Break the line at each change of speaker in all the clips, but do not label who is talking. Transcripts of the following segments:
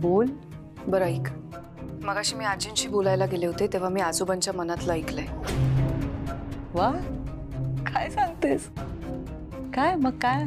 बोल.
बरं ऐक, मगाशी मी आजींशी बोलायला गेले होते तेव्हा मी आजोबांच्या मनातलं ऐकलंय.
वा, काय सांगतेस? काय मग काय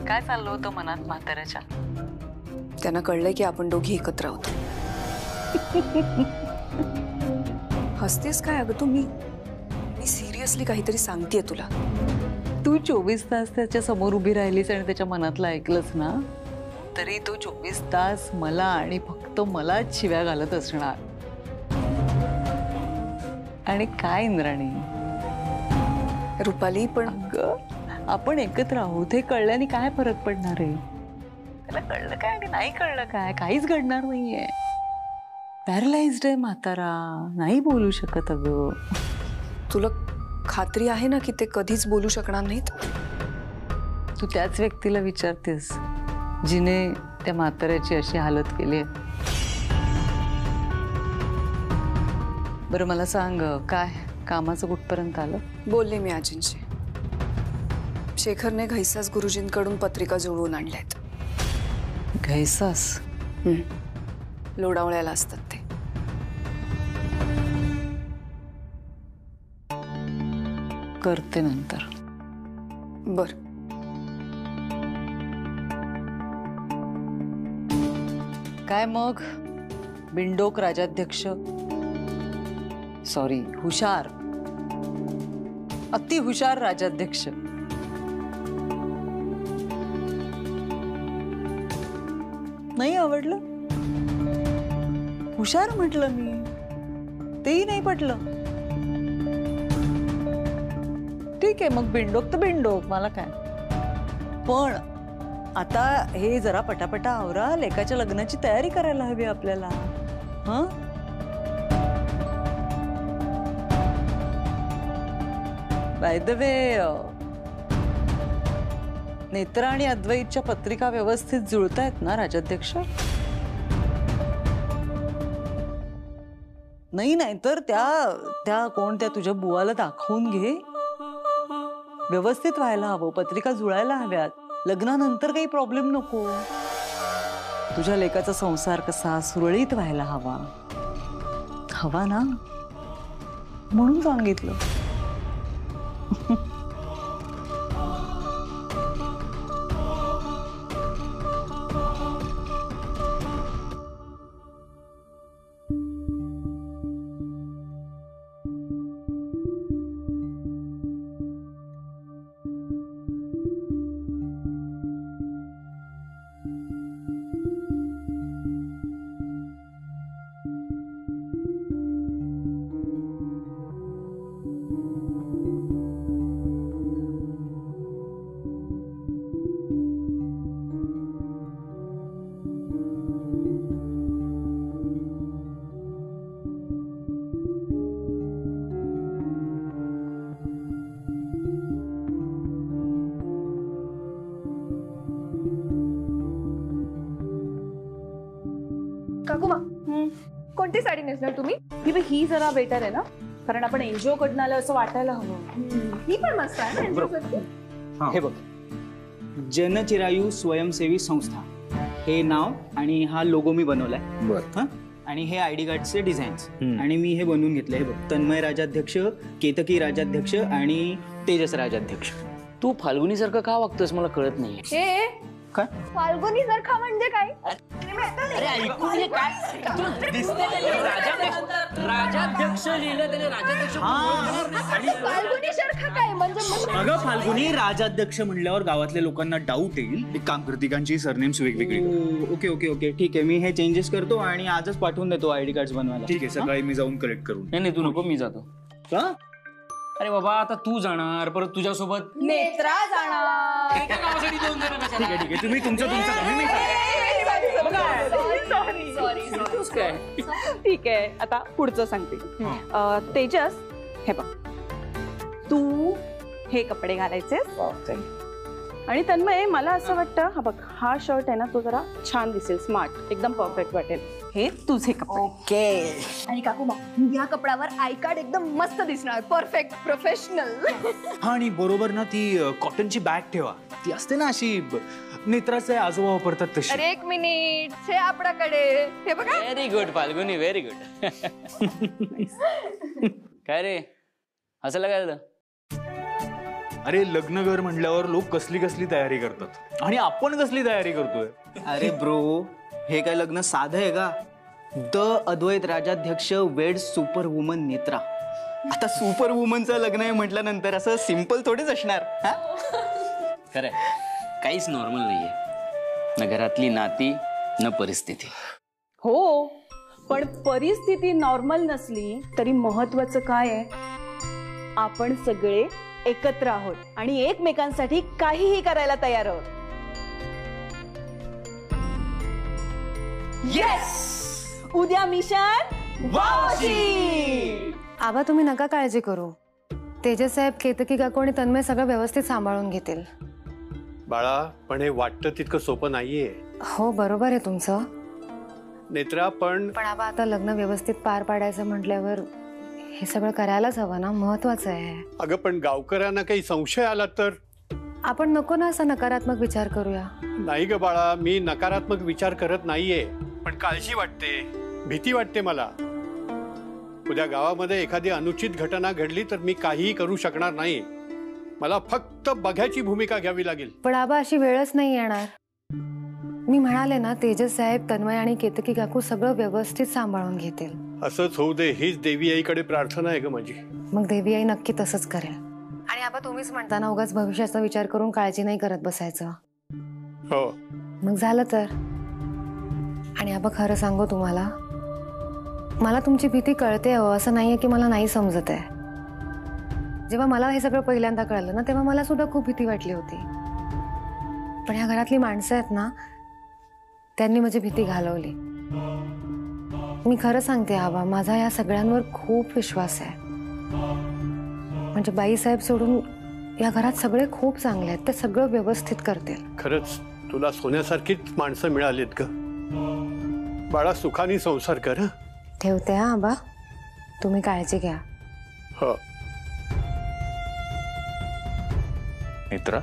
काय चाललं होतं मनात म्हाताऱ्याच्या?
त्यांना कळलंय की आपण दोघी एकत्र आहोत. हसतेस काय अगं तू? मी सिरियसली काहीतरी सांगतेय तुला.
तू 24 तास त्याच्या समोर उभी राहिलीस आणि त्याच्या मनातलं ऐकलंस ना, तरी तो 24 तास मला आणि फक्त मलाच शिव्या घालत असणार. आणि काय इंद्राणी,
रुपाली पण
आपण एकत्र आहोत हे कळल्याने काय फरक पडणार आहे? त्याला कळलं काय आणि नाही कळलं काय, काहीच घडणार नाहीये. पॅरलाइज्ड आहे म्हातारा, नाही बोलू शकत. अगं
तुला खात्री आहे ना की ते कधीच बोलू शकणार नाहीत?
तू त्याच व्यक्तीला विचारतेस जिने त्या म्हाताऱ्याची अशी हालत केली आहे. बरं मला सांग, काय कामाचं कुठपर्यंत आलं?
बोलले मी आजींशी. शेखरने घैसास गुरुजींकडून पत्रिका जुळवून आणल्यात.
घैसास?
लोणावळ्याला असतात ते.
करते नंतर.
बर.
काय मग बिंडोक राजाध्यक्ष, सॉरी हुशार, अति हुशार राजाध्यक्ष. नाही आवडलं? हुशार म्हटलं मी, तेही नाही पटलं. ठीक आहे मग, बिंडोक तर बिंडोक, मला काय. पण आता हे जरा पटापटा आवरा, लेकाच्या लग्नाची तयारी करायला हवी आपल्याला. हं? बाय द वे, नेत्रा आणि अद्वैतच्या पत्रिका व्यवस्थित जुळतायत ना राजाध्यक्ष? नाही तर त्या कोणत्या तुझ्या बुवाला दाखवून घे. व्यवस्थित व्हायला हवं, पत्रिका जुळायला हव्यात. लग्नानंतर काही प्रॉब्लेम नको. तुझ्या लेकाचा संसार कसा सुरळीत व्हायला हवा ना, म्हणून सांगितलं.
काकूमा, कोणती साडी नेसणार तुम्ही?
ही जरा बेटर आहे ना, कारण आपण एनजीओ कडून आलं असं वाटायला हवं.
ही पण मस्त आहे ना NGO सारखी.
हे बघ, जनचिरायू स्वयंसेवी संस्था हे नाव आणि हा लोगो मी बनवलाय. बरं. आणि हे आयडी कार्डचे डिझाईन्स आणि मी हे बनवून घेतलंय. हे बघ, तन्मय राजाध्यक्ष, केतकी राजाध्यक्ष आणि तेजस राजाध्यक्ष.
तू फाल्गुनी सारखं का वागतोस मला कळत नाही.
हे
काय
फाल्गुनी सारखा म्हणजे काय?
अरे ऐकून घे, काय राजाध्यक्ष लिहिलं त्याने, राजाध्यक्ष.
फाल्गुनी सारखा काय म्हणजे?
अगं फाल्गुनी राजाध्यक्ष म्हणल्यावर गावातल्या लोकांना डाऊट येईल. एक काम कर, तिघांची सरनेम्स वेगवेगळी. ओके ओके ओके ठीक आहे, मी हे चेंजेस करतो आणि आजच पाठवून देतो आयडी कार्ड बनवायला. ठीक आहे, सकाळी मी जाऊन कलेक्ट करून.
नाही तू नको, मी जातो.
का?
अरे बाबा, आता तू जाणार, परत तुझ्यासोबत
नेत्रा जाणार.
एका गावासाठी 2 जण कशाला?
ठीक आहे, तुम्ही तुमचं
ठीक आहे, आता पुढचं सांगते. तेजस, हे बघ, तू हे कपडे घालायचे आणि तन्मय मला असं वाटतं, हा बघ हा शर्ट आहे ना तो जरा छान दिसेल, स्मार्ट, एकदम परफेक्ट वाटेल.
हे तुझे कपडे.
ओके.
आणि काकू मग या कपड्यावर आय कार्ड एकदम मस्त दिसणार, परफेक्ट प्रोफेशनल.
हा आणि बरोबर ना ती कॉटनची बॅग ठेवा, ती असते ना अशी नेत्राचे आजोबा वापरतात तशी.
अरे एक मिनिट, हे आपल्याकडे हे बघा.
Very good Falguni, very good. काय रे हसायला काय झालं?
अरे लग्नगर म्हटल्यावर लोक कसली कसली तयारी करतात आणि आपण कसली तयारी करतोय.
अरे ब्रो, हे काय लग्न साधं आहे का? द अद्वैत राजाध्यक्ष वेड सुपर वुमन नेत्रा. आता सुपर वुमनचं लग्न आहे म्हटल्यानंतर असं सिंपल थोडीच असणार. हा
खरंय, काहीच नॉर्मल नाहीये, न घरातली नाती न परिस्थिती.
हो, पण परिस्थिती नॉर्मल नसली तरी महत्वाचं काय आहे, आपण सगळे एकत्र आहोत आणि एकमेकांसाठी काहीही करायला तयार आहोत. येस, उद्या मिशन वावशी.
आबा तुम्ही नका काळजी करू, तेजस साहेब, केतकी काकू आणि तन्मय सगळं व्यवस्थित सांभाळून घेतील.
बाळा, पण हे वाटतं तितकं सोपं नाहीये.
हो बरोबर आहे तुमचं
नेत्रा, पण
आबा आता लग्न व्यवस्थित पार पाडायचं म्हटल्यावर हे सगळं करायलाच हवं ना, महत्वाचं आहे.
अगं पण गावकऱ्यांना काही संशय आला तर?
आपण नको ना असा नकारात्मक विचार करूया.
नाही ग बाळा, मी नकारात्मक विचार करत नाहीये, पण काळजी वाटते, भीती वाटते मला. उद्या गावामध्ये एखादी अनुचित घटना घडली तर मी काहीही करू शकणार नाही. मला फक्त बघ्याची भूमिका घ्यावी लागेल.
पण आबा अशी वेळच नाही येणार. मी म्हणाले ना, तेजस साहेब, तन्मय आणि केतकी काकू सगळं व्यवस्थित सांभाळून घेतील.
असंच होऊ दे, हीच देवी आईकडे प्रार्थना आहे ग माझी.
मग देवी आई नक्की तसंच करेल. आणि आबा तुम्हीच म्हणता ना, उगाच भविष्याचा विचार करून काळजी नाही करत बसायचं.
हो,
मग झालं तर. आणि आबा खरं सांगू तुम्हाला, मला तुमची भीती कळते हो, असं नाहीये की मला नाही समजत आहे. जेव्हा मला हे सगळं पहिल्यांदा कळलं ना, तेव्हा मला सुद्धा खूप भीती वाटली होती. पण ह्या घरातली माणसं आहेत ना, त्यांनी माझी भीती घालवली. मी खरं सांगते आबा, माझा या सगळ्यांवर खूप विश्वास आहे. म्हणजे बाईसाहेब सोडून या घरात सगळे खूप चांगले आहेत, ते सगळं व्यवस्थित करतील.
खरंच तुला सोन्यासारखीच माणसं मिळालीत ग बाळा. सुखाने संसार कर.
ठेवते हा आबा, तुम्ही काळजी घ्या.
हो.
मित्रा,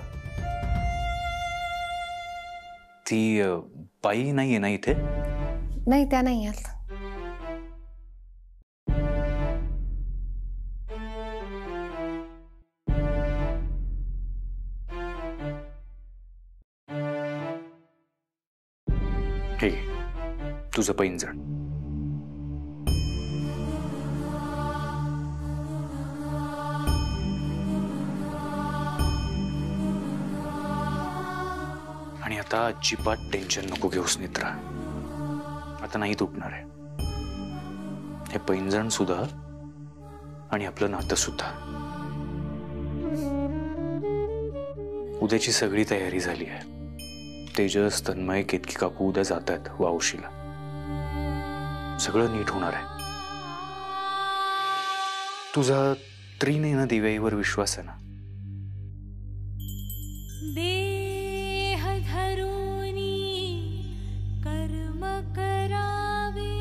ती बाई नाहीये ना इथे?
नाही, त्या नाही आहेत.
ठीक आहे, तुझं पैंजण. आणि आता अजिबात टेन्शन नको घेऊस नेत्रा, आता नाही तुटणार आहे हे पैंजण सुद्धा आणि आपलं नातं सुद्धा. उद्याची सगळी तयारी झाली आहे. तेजस, तन्मय, केतकी काकू उद्या जात आहेत वावशीला. सगळं नीट होणार आहे. तुझा त्रिनयन दिव्याईवर विश्वास आहे ना?
देह धरुनी कर्म करावे,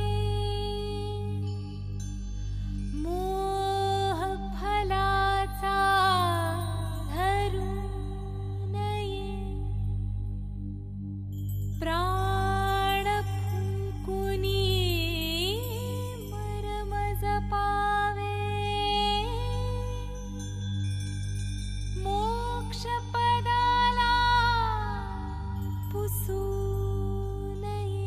मोह फलाचा धरू नये, प्राण फुंकुनी मरम जपावे, मोक्ष पदाला पुसू नये.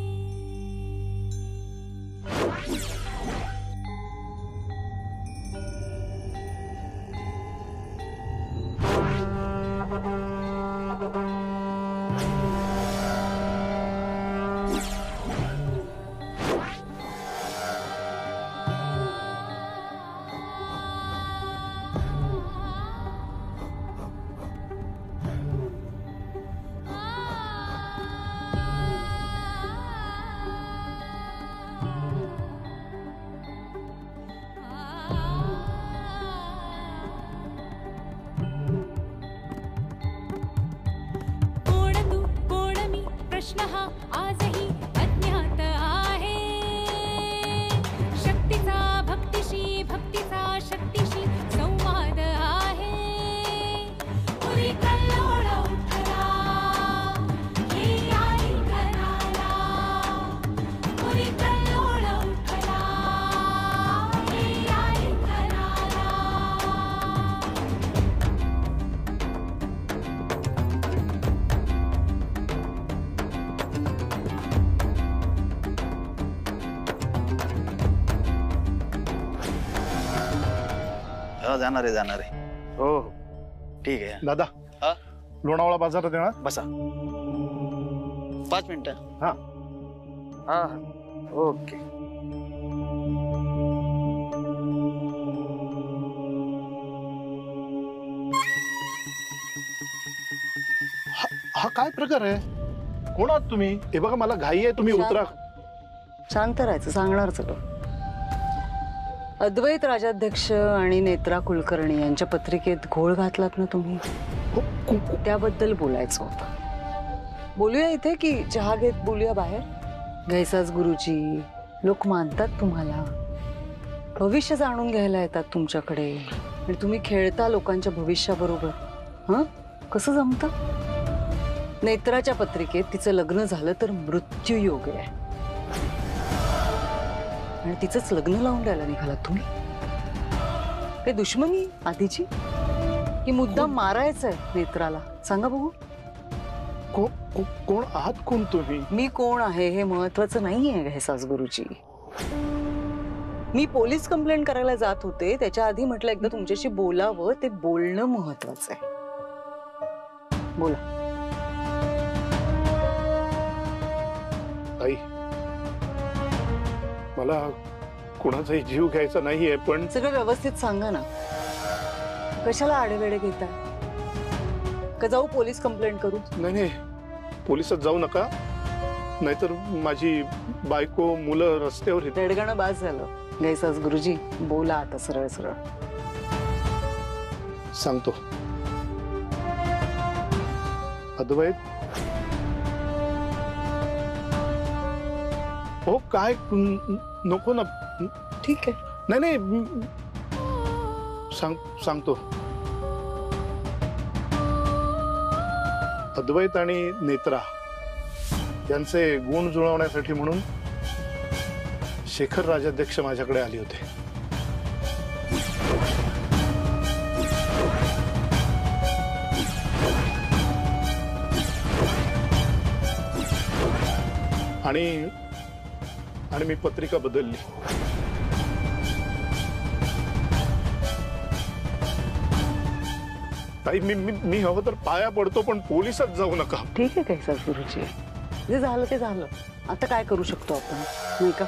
प्रश्नः आजही अज्ञात आहे. शक्तीचा भक्तीशी भक्तीचा शक्तीशी संवाद आहे. पुरी कल्लोळ उठला हे आई घराला. पुरी कल्लोळ उठला हे आई घराला.
जाणार आहे.
हो
ठीक आहे.
दादा
हा?
लोणावळा बाजारात येणार?
बसा 5 मिनिटं.
हा हा ओके. हा काय प्रकार आहे? कोण आहात तुम्ही? हे बघा मला घाई आहे, तुम्ही उतरा.
शांत राहायचं, सांगणार सगळं. अद्वैत राजाध्यक्ष आणि नेत्रा कुलकर्णी यांच्या पत्रिकेत घोळ घातलात ना तुम्ही, त्याबद्दल बोलायचं होतं. बोलूया इथे की चहा घेत बोलूया बाहेर? घ्यायचाच गुरुजी, लोक मानतात तुम्हाला, भविष्य जाणून घ्यायला येतात तुमच्याकडे आणि तुम्ही खेळता लोकांच्या भविष्याबरोबर. हं, कसं जमतं? नेत्राच्या पत्रिकेत तिचं लग्न झालं तर मृत्यूयोग आहे आणि तिचंच लग्न लावून द्यायला निघालात तुम्ही. काही दुश्मनी आधीची की मुद्दाम मारायचंय नेत्राला? सांगा बघू.
कोण आहात? कोण तुम्ही?
मी कोण आहे हे महत्वाचं नाहीये घ्यायचाच गुरुजी. मी पोलीस कंप्लेंट करायला जात होते त्याच्या आधी म्हटलं एकदा तुमच्याशी बोलावं, ते बोलणं महत्वाचं आहे. बोला.
आई, मला कुणाचाही जीव घ्यायचा नाहीये, पण
सगळं व्यवस्थित सांगा ना. कशाला आडेवेडे घेता? का जाऊ पोलीस कंप्लेंट करू?
नाही, पोलिसात जाऊ नका, नाहीतर माझी बायको मुलं रस्त्यावर येतील.
रेडगाणं बाज झालं. घ्यायचाच गुरुजी, बोला आता सरळ सरळ.
सांगतो. अद्वैत, हो काय नको ना.
ठीक आहे.
नाही सांगतो. अद्वैत आणि नेत्रा यांचे गुण जुळवण्यासाठी म्हणून शेखर राजाध्यक्ष माझ्याकडे आले होते. आणि मी पत्रिका बदलली. ताई, मी हवं तर पाया पडतो, पण पोलिसात जाऊ नका.
ठीक आहे घ्यायचाच गुरुजी, जे झालं ते झालं. आता काय करू शकतो आपण, नाही का?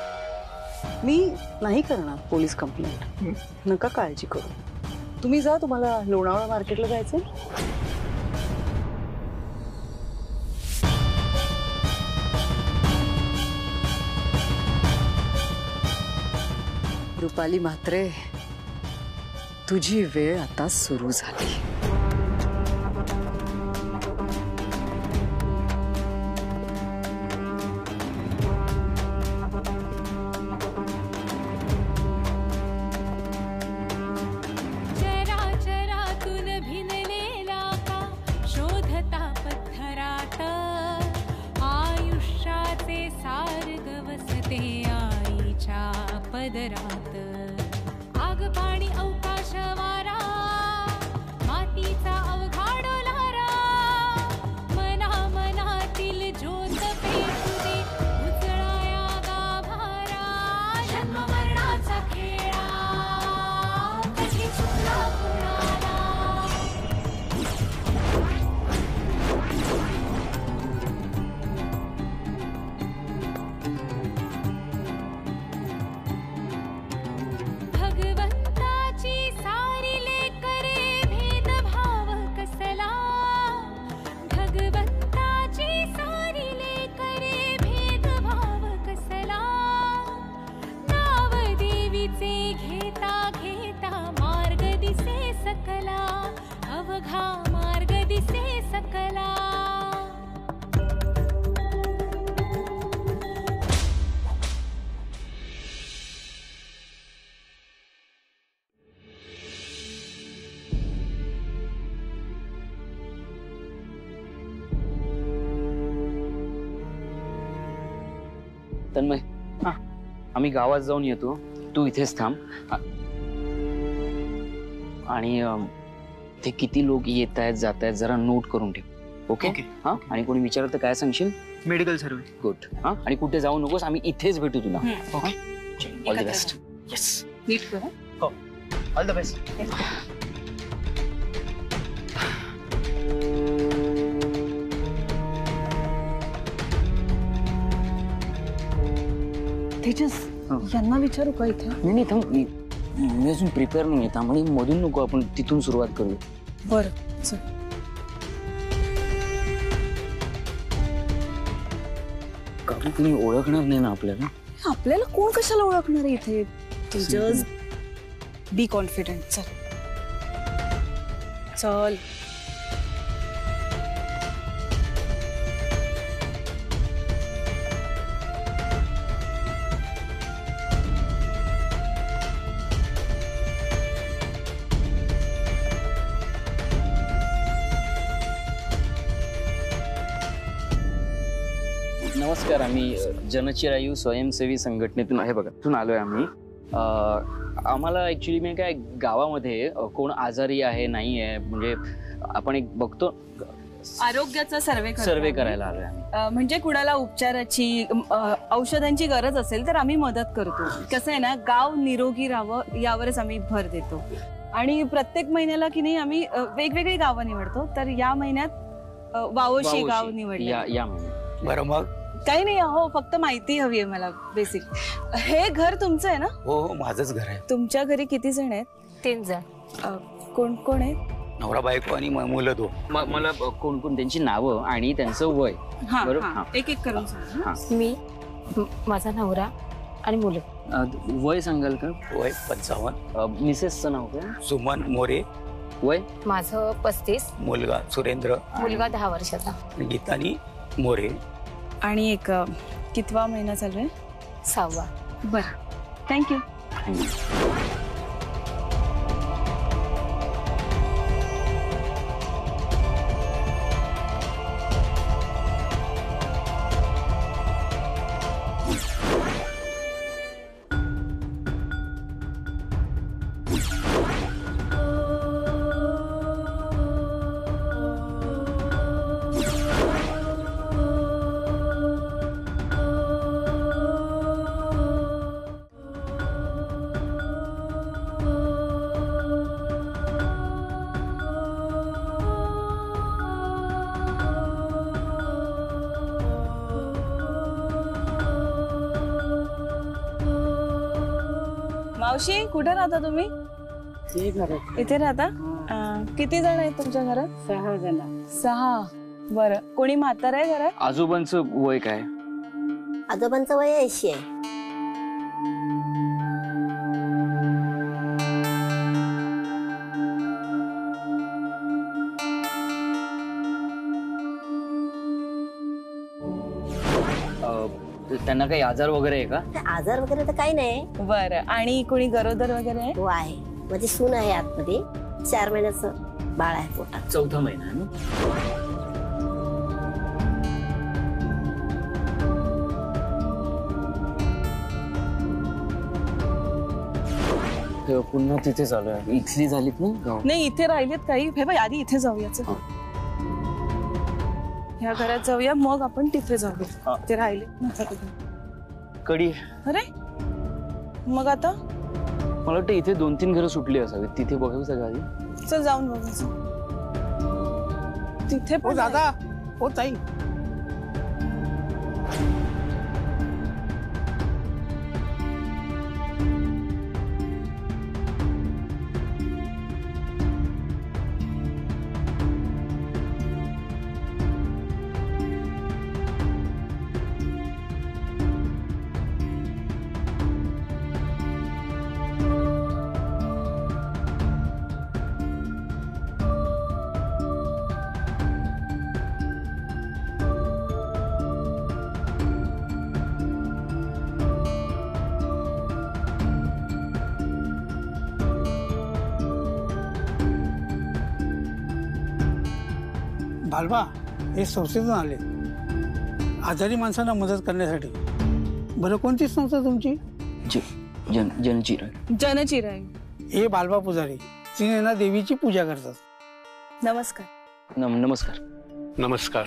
मी नाही करणार पोलीस कंप्लेंट, नका काळजी करू. तुम्ही जा, तुम्हाला लोणावळा मार्केटला जायचंय. रुपाली म्हात्रे, तुझी वेळ आता सुरू झाली.
चराचरातून भिनलेला का शोधता पत्थरात. आयुष्याचे सार गवसते आईच्या पदरात. आग पाणी अवकाश वारा माती
तन्मय आम्ही गावात जाऊन येतो, तू इथेच थांब. आणि ते किती लोक येत आहेत जात आहेत जरा नोट करून ठेव. ओके? हा. आणि कोणी विचारलं तर काय सांगशील?
Medical survey.
गुड. हा. आणि कुठे जाऊ नकोस, आम्ही इथेच भेटू तुला. All the best. येस.
नीट कर.
हो, ऑल द बेस्ट.
तेजस यांना विचारू का इथे?
नाही थांब, मी अजून प्रिपेअर नाही, त्यामुळे मधून नको, आपण तिथून सुरुवात करू.
बरं चल.
काकू तुम्ही ओळखणार नाही ना आपल्याला?
आपल्याला कोण कशाला ओळखणार आहे इथे? Tejas be confident. चल चल.
नमस्कार, आम्ही जनचिरायू स्वयंसेवी संघटनेतून आहे बघा, तिथून आलोय आम्ही. आम्हाला ऍक्च्युली मी काय गावामध्ये कोण आजारी आहे नाही आहे, म्हणजे आपण एक बघतो
आरोग्याचा
सर्वे करायला आलोय आम्ही.
म्हणजे कुणाला उपचाराची औषधांची गरज असेल तर आम्ही मदत करतो. कसं आहे ना, गाव निरोगी राहावं यावरच आम्ही भर देतो. आणि प्रत्येक महिन्याला की नाही आम्ही वेगवेगळी गावं निवडतो. तर या महिन्यात वावोशी गाव निवडलं.
या महिन्यात.
बरं, मग
काही नाही. हो, फक्त माहिती हवी आहे मला बेसिक. हे घर तुमचं आहे ना?
हो, माझंच घर आहे.
तुमच्या घरी किती जण आहेत?
3 जण.
कोण कोण आहेत?
नवरा बायको आणि मुलं 2.
मला कोण कोण त्यांची नावं आणि त्यांचं वय
बरोबर एक एक करून सांगा.
मी, माझा नवरा आणि मुलं.
वय सांगाल का?
वय 55.
मिसेसचं नाव काय?
सुमन मोरे.
वय?
माझं 35.
मुलगा सुरेंद्र.
मुलगा 10 वर्षाचा.
गीतानी मोरे.
आणि एक कितवा महिना चालू आहे?
6वा.
बरं, थँक्यू. मावशी, कुठे राहता तुम्ही? इथे राहता? किती जण आहेत तुमच्या घरात?
6 जण.
6. बरं, कोणी म्हातारं आहे घरात?
आजोबांचं वय काय?
आजोबांचं वय 80 आहे.
त्यांना काही आजार वगैरे आहे का?
आजार वगैरे तर काही नाही.
बरं, आणि कोणी गरोदर वगैरे आहे?
हो आहे, माझी सून आहे आतमध्ये. 4 महिन्याचं बाळ आहे पोटात.
4था महिना आहे ना? पुन्हा तिथे चालू आहे. इथली झालीत ना?
नाही, इथे राहिलेत काही. हे बाई, आधी इथे जाऊयाच. ह्या घरात जाऊया, मग आपण तिथे जाऊया. ते राहिले
कडी.
अरे मग आता
मला वाटतं इथे 2-3 घरं सुटली असावीत. तिथे बघावी सगळं आधी.
चल जाऊन बघायचं तिथे.
हो दादा, हो ताई.
बालबा हे संस्थेतून आले आजारी माणसांना मदत करण्यासाठी. बरं, कोणती संस्था तुमची?
जनचिरायू.
जनचिरायू.
हे बालबा पुजारी, तिने ना देवीची पूजा करतात.
नमस्कार.
नमस्कार.
नमस्कार.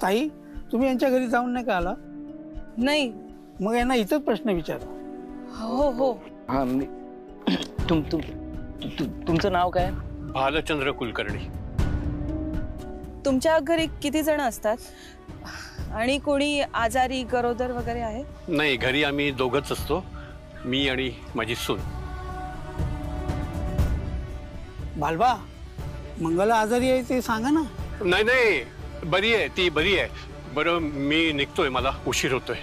ताई, तुम्ही यांच्या घरी जाऊन नाही का आला?
नाही.
मग यांना इथंच प्रश्न विचारा.
हो हो.
हा, तुमचं नाव काय?
भालचंद्र कुलकर्णी.
तुमच्या घरी किती जण असतात आणि कोणी आजारी गरोदर वगैरे आहे?
नाही, घरी आम्ही दोघंच असतो, मी आणि माझी सून.
बालबा, मंगला आजारी आहे ते सांगा ना.
नाही, बरी आहे ती, बरी आहे. बरं, मी निघतोय, मला उशीर होतोय.